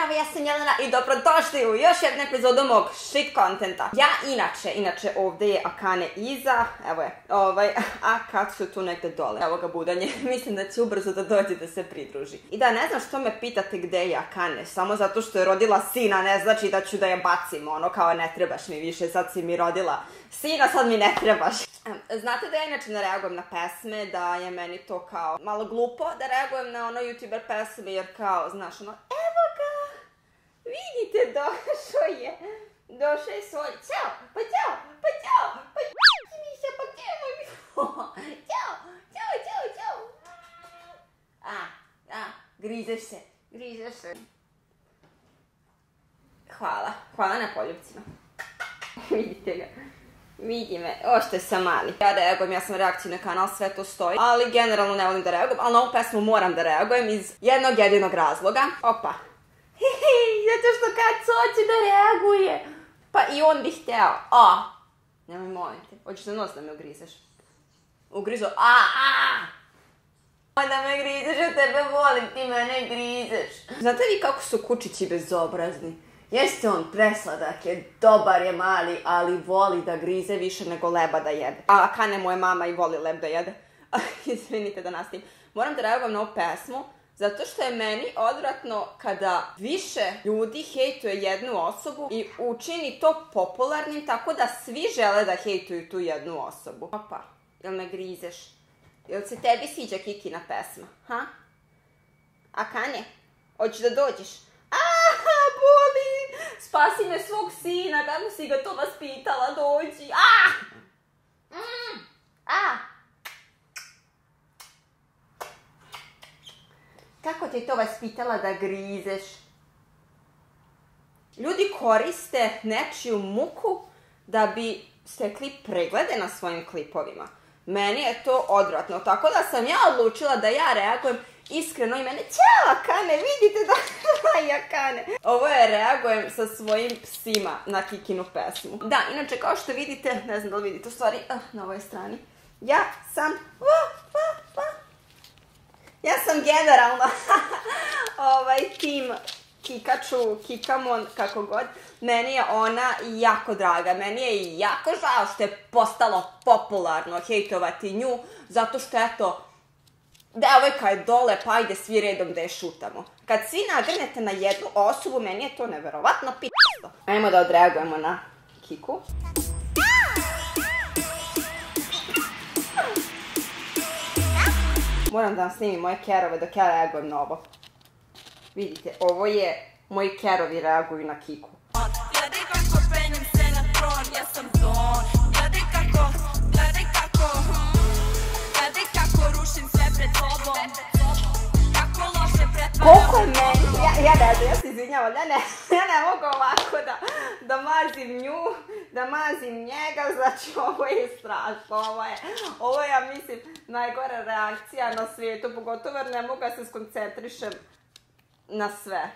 Zdravo, ja sam Jelena i dobrodošli u još jednu epizodu mog shit contenta. Ja inače ovdje je Akane iza, evo je, a kad su tu negdje dole, evo ga budanje, mislim da će ubrzo da dođe da se pridruži. I da, ne znam što me pitate gde je Akane, samo zato što je rodila sina, ne znači da ću da je bacim, ono kao ne trebaš mi više, sad si mi rodila sina, sad mi ne trebaš. Znate da ja inače ne reagujem na pesme, da je meni to kao malo glupo da reagujem na ono youtuber pesme, jer kao, znaš, ono, evo ga, vidite, došao je svoj, ćao, pa ćao, Miša, pa gdje je moj mikrofon, ćao, grizeš se, hvala na poljubcima, vidite ga. Vidi me, ošte sam mali. Ja reagujem, ja sam reakcijni kanal, sve to stoji. Ali generalno ne volim da reagujem, ali na ovu pesmu moram da reagujem iz jednog jedinog razloga. Opa. Zato što kad hoće da reaguje. Pa i on bi hteo. Nemoj molim te. Hoćeš na nos da me ugrizeš? Ugrizo. Da me grizeš, ja tebe volim, ti mene grizeš. Znate vi kako su kučići bezobrazni? Jeste on presladak je, dobar je mali, ali voli da grize više nego leba da jede. A Akane moja mama i voli leb da jede. Izvinite da nastavim. Moram da reagujem na ovu pesmu, zato što je meni odvratno kada više ljudi hejtuje jednu osobu i učini to popularnim, tako da svi žele da hejtuju tu jednu osobu. Opa, jel me grizeš? Jel se tebi sviđa Kikina pesma, ha? Akane, hoćeš da dođeš? Boli! Spasi me svog sina, kako si ga to vaspitala, dođi! Kako ti je to vaspitala da grizeš? Ljudi koriste nečiju muku da bi stekli preglede na svojim klipovima. Meni je to odvratno, tako da sam ja odlučila da ja reagujem iskreno i mene, ćao Akane, vidite da je Akane. Ovo je reagujem sa svojim psima na Kikinu pesmu. Da, inače kao što vidite, ne znam da li vidite u stvari, na ovoj strani, ja sam generalno tim Kikaču, Kikamon, kako god, meni je ona jako draga, meni je jako žao što je postalo popularno hejtovati nju, zato što eto, devojka je dole, pa ajde svi redom da je šutamo. Kad svi nagrnete na jednu osobu, meni je to neverovatno p***o. Ajmo da odreagujemo na Kiku. Moram da vam snimim moje kerove dok ja reagujem na ovo. Vidite, ovo je moji kerovi reaguju na Kiku. Gledaj kako penjem se na tron, ja sam zon. Gledaj kako rušim sve pred sobom. Kako loše pretvaram. Koliko je meni, ja se izvinjavam, ja ne mogu ovako da mazim nju, da mazim njega, znači ovo je strašno, ovo je, ja mislim, najgora reakcija na svijetu, pogotovo jer ne mogu da se skoncentrišem na sve.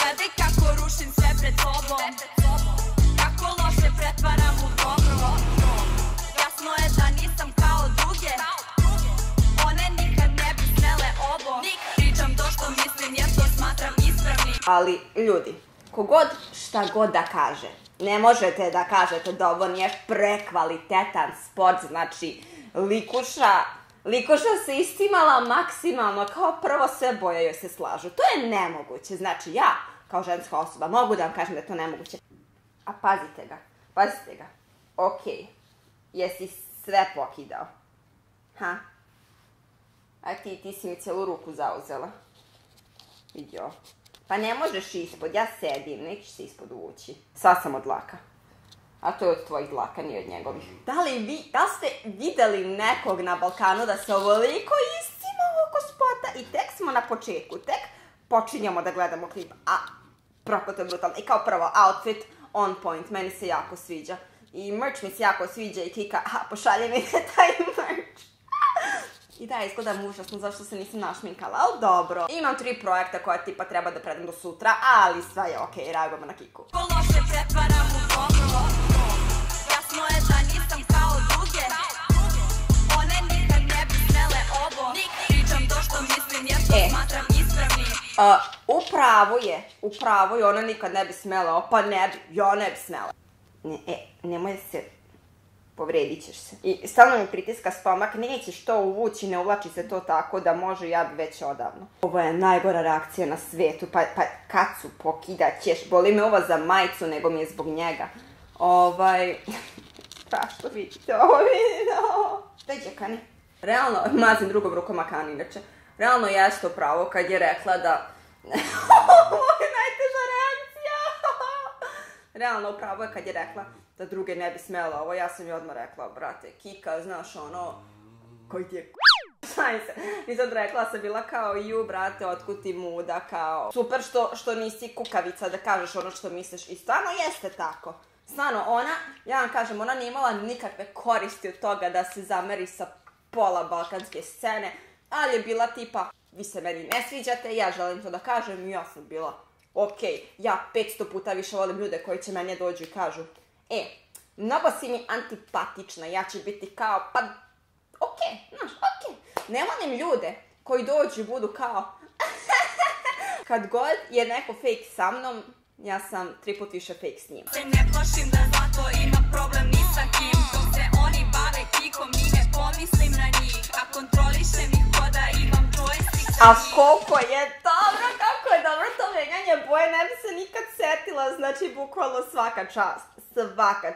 Gledaj kako rušim sve pred sobom. Kako loše pretvaram u dobro. Jasno je da nisam kao druge. One nikad ne bi smele ovo. Pričam to što mislim jer to smatram ispravnim. Ali ljudi, kogod šta god da kaže, ne možete da kažete da ovo nije prekvalitetan sport, znači Likuša se istimala maksimalno, kao prvo sve boje joj se slažu. To je nemoguće, znači ja, kao ženska osoba, mogu da vam kažem da je to nemoguće. A pazite ga. Okej, jesi sve pokidao? Ha? A ti si mi cijelu ruku zauzela. Vidi ovo. Pa ne možeš ispod, ja sedim, nećeš se ispod uvući. Sad sam od dlaka. A to je od tvojih dlaka, nije od njegovih. Da li ste videli nekog na Balkanu da se ovoliko istima oko spota? I tek smo na početku, tek počinjamo da gledamo klip. Proko to je brutalno. I kao prvo, outfit on point, meni se jako sviđa. I merch mi se jako sviđa i Kika, pošalje mi taj merch. I da, izgledam užasno, zašto se nisam našminkala, ali dobro. Imam 3 projekta koja tipa treba da predam do sutra, ali sve je okej, reagujemo na Kiku. Ko loše pretvaram u dobro. Jasno je da nisam kao druge. One nikad ne bi smele ovo. Pričam to što mislim jer to smatram ispravnim. Upravo je, ona nikad ne bi smela, pa ne bi, ja ne bi smela. Nemoj se, povredit ćeš se. I stalno mi pritiska stomak, nećeš to uvući, ne uvlači se to tako da može, ja bi već odavno. Ovo je najgora reakcija na svetu, pa kacu pokidat ćeš, boli me ovo za majicu nego mi je zbog njega. Strašno vidite ovo video. Dođe Kani. Realno, mazim drugom rukom Kani inače. Realno jeste upravo kad je rekla da... Ovo je najteža reakcija. Realno upravo je kad je rekla da druge ne bi smela ovo. Ja sam joj odmah rekla, brate, Kika, znaš ono... Koji ti je šaj se. Nisam rekla, sam bila kao, ju, brate, otkud ti muda, kao... Super što nisi kukavica da kažeš ono što misliš. I stvarno jeste tako. Stvarno, ja vam kažem, ona nije imala nikakve koristi od toga da se zameri sa pola balkanske scene, ali je bila tipa, vi se meni ne sviđate, ja želim to da kažem, i ja sam bila, okej, ja 500 puta više volim ljude koji će mene dođu i kažu, mnogo si mi antipatična, ja ću biti kao, pa, okej. Ne volim ljude koji dođu i budu kao, kad god je neko fake sa mnom, ja sam 3 put više fake s njim. Se ne plašim da zlato ima problem ni sa kim, dok se oni bave kikom i ne pomislim na njih, a kontrolišem ih ko da imam joystick za njih. A koliko je dobro, kako je dobro to menjanje boje, ne bi se nikad setila, znači bukvalno svaka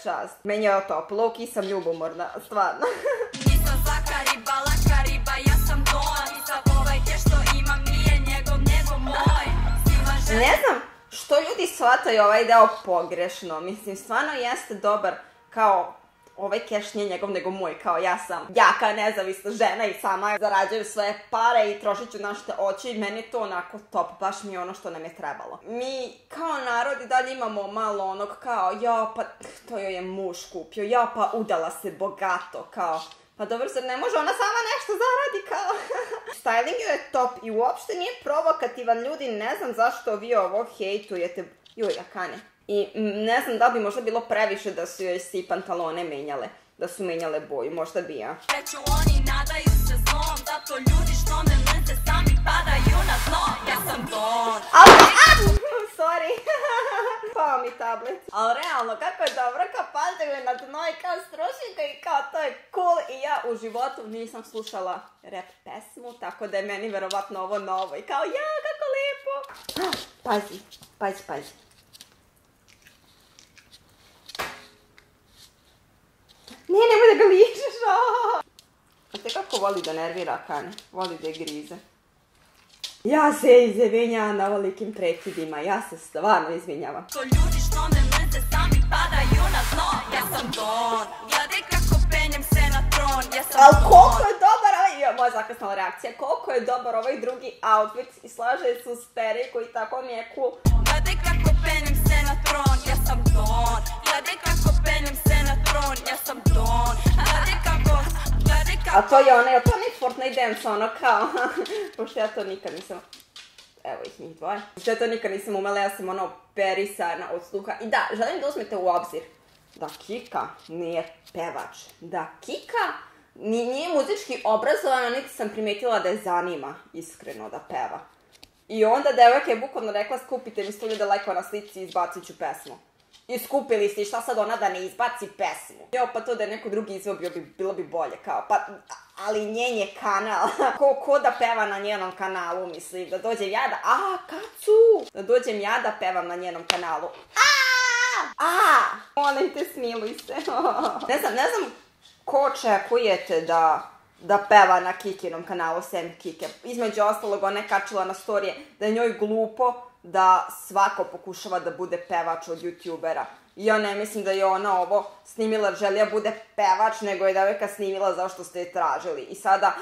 čast. Meni je toplo, ok, sam ljubomorna, stvarno. Nisam zlaka riba, laka riba, ja sam Don, i sa ovaj što imam nije njegov, nego moj. Ne znam što ljudi shvataju ovaj deo pogrešno, mislim, stvarno jeste dobar, kao, ovaj keš nije njegov nego moj, kao ja sam jaka, nezavisna žena i sama zarađujem svoje pare i trošit ću na što hoću i meni je to onako top, baš mi je ono što nam je trebalo. Mi kao narod i dalje imamo malo onog kao, ja pa to joj je muž kupio, ja pa udala se bogato, kao, pa dobro, zar ne može ona sama nešto zaradi, kao. Styling joj je top i uopšte nije provokativan, ljudi, ne znam zašto vi ovo hejtujete. Joj, Akane. I ne znam da bi možda bilo previše da su joj svi pantalone menjale, da su menjale boju, možda bi ja. Reću oni nadaju se zlom, zato ljudi što me mrze sami padaju na dno, ja sam Don. Sorry, pao mi tablet. Ali realno, kako je dobro, kao padaju na dno i kao strušinka i kao to je cool. I ja u životu nisam slušala rap pesmu, tako da je meni verovatno ovo novo. I kao, ja, kako lepo. Pazi. Ne, nemoj da ga ličeš. A te kako voli da nervira Kane, voli da je grize. Ja se izvinjavam na ovolikim prekidima, ja se stvarno izvinjavam. To ljudi što me mrze sami padaju na dno, ja sam Don. Gledaj kako penjem se na tron, ja sam Don. Ali koliko je dobar ovaj, moja zakasnala reakcija, koliko je dobar ovaj drugi outfit i slaže se uz periku i tako mi je cool. Gledaj kako penjem se na tron, ja sam Don. Gledaj kako penjem se na tron, ja sam Don. Gledaj kako... A to je onaj Fortnite dance, ono kao, pošto ja to nikad nisam, evo ih njih dvoje, pošto ja to nikad nisam umela, ja sam ono perisana od sluha. I da, želim da uzmete u obzir da Kika nije pevač, da Kika nije muzički obrazovana, niti sam primetila da je zanima iskreno da peva. I onda devojka je bukvalno rekla, skupite mi 100.000 lajkova na slici i izbacit ću pesmu. I skupili ste i šta sad ona da ne izbaci pesmu. Jo, pa to da je neko drugi izveo bilo bi bolje, kao, pa, ali njen je kanal. Ko da peva na njenom kanalu, mislim, da dođem ja da, kacu! Da dođem ja da pevam na njenom kanalu. Molim te, smiluj se. Ne znam ko očekujete da peva na Kikinom kanalu, sem Kike. Između ostalog, ona je kačila na storije da je njoj glupo da svako pokušava da bude pevač od youtubera. I ja ne mislim da je ona ovo snimila jer želija bude pevač, nego je devojka snimila zašto ste je tražili. I sada...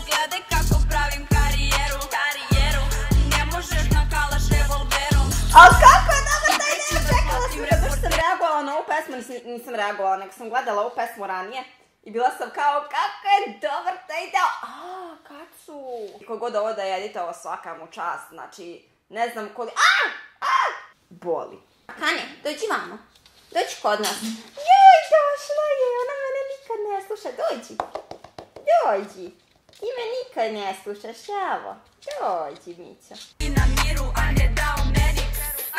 Gledaj kako pravim karijeru, ne možeš na kalaš revolverom. Ali kako je dobro taj deo, čekala sam da što sam reagovala na ovu pesmu, nisam reagovala, nego sam gledala ovu pesmu ranije. I bila sam kao, kako je dobar taj deo, kacu. Kogod ovo da je editao, svaka mu čast, znači, ne znam koliko, boli. Kane, dođi vamo, dođi kod nas. Joj, došla je, ona mene nikad ne sluša, dođi. Ti me nikad ne slušaš, evo. Dođi, Mića. I na miru, a ne dao meni.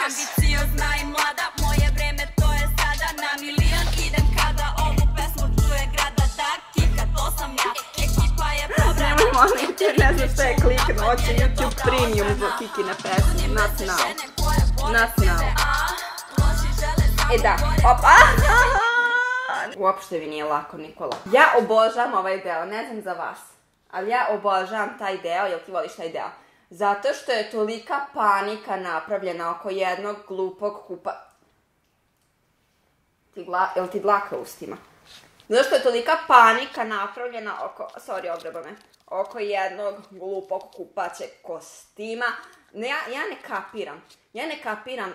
Ambiciozna i mlada, moje vreme to je sada. Na milion idem kada ovu pesmu čuje grada. Da, Kika, to sam ja, ekipa je pobrana. Nemoj molim te, ne znam šta je klikno, hoće YouTube Premium za Kikine pesme. Not now. Not now. Da, opa! Uopšte vi nije lako, Nikola. Ja obožavam ovaj deo, ne znam za vas. Ali ja obožavam taj deo, jel ti voliš taj deo? Zato što je tolika panika napravljena oko jednog glupog Jel ti dlaka u ustima? Zato što je tolika panika napravljena oko... Sorry, ogreba me. Oko jednog glupog kupaćeg kostima. Ja ne kapiram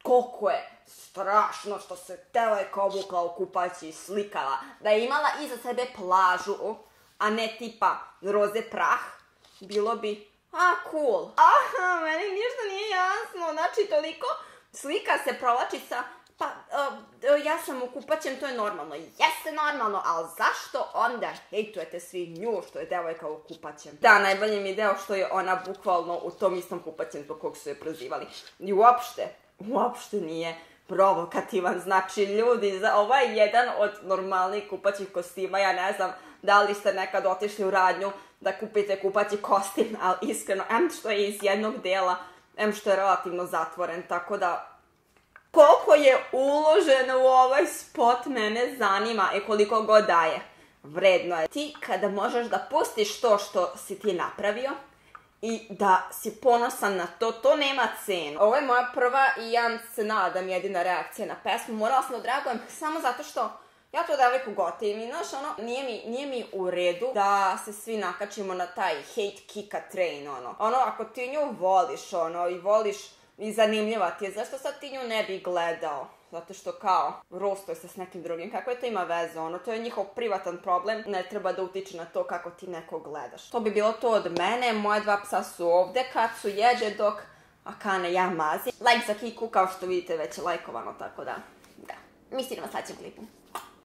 koliko je strašno što se devojka obukla u kupaći i slikala. Da je imala iza sebe plažu, a ne tipa roze prah, bilo bi, cool. Aha, meni ništa nije jasno, znači toliko slika se provlači sa, ja sam u kupaćem, to je normalno. Jeste normalno, ali zašto onda hejtujete svi nju što je devojka u kupaćem? Da, najbolji mi je deo što je ona bukvalno u tom istom kupaćem zbog kog su je prozivali. I uopšte nije provokativan, znači ljudi, ovo je jedan od normalnih kupaćih kostima, ja ne znam da li ste nekad otišli u radnju da kupite kupaći kostim, ali iskreno, što je iz jednog dela, što je relativno zatvoren, tako da koliko je uloženo u ovaj spot mene zanima i koliko god daje, vredno je. Ti kada možeš da pustiš to što si ti napravio i da si ponosan na to, to nema cenu. Ovo je moja prva i ja se nadam jedina reakcija na pesmu. Morala sam da odreagujem samo zato što ja to devojku gotivim i znaš, nije mi u redu da se svi nakačimo na taj hate Kika train, ako ti nju voliš, i voliš i zanimljiva ti je, zašto sad ti nju ne bi gledao? Zato što kao, rostuje se s nekim drugim, kako je to ima veze, to je njihov privatan problem, ne treba da utiče na to kako ti nekog gledaš. To bi bilo to od mene, moje 2 psa su ovde, Kacu jede dok Akane ja mazim. Like za Kiku, kao što vidite već je lajkovano, tako da, mi se idemo sledećem klipu.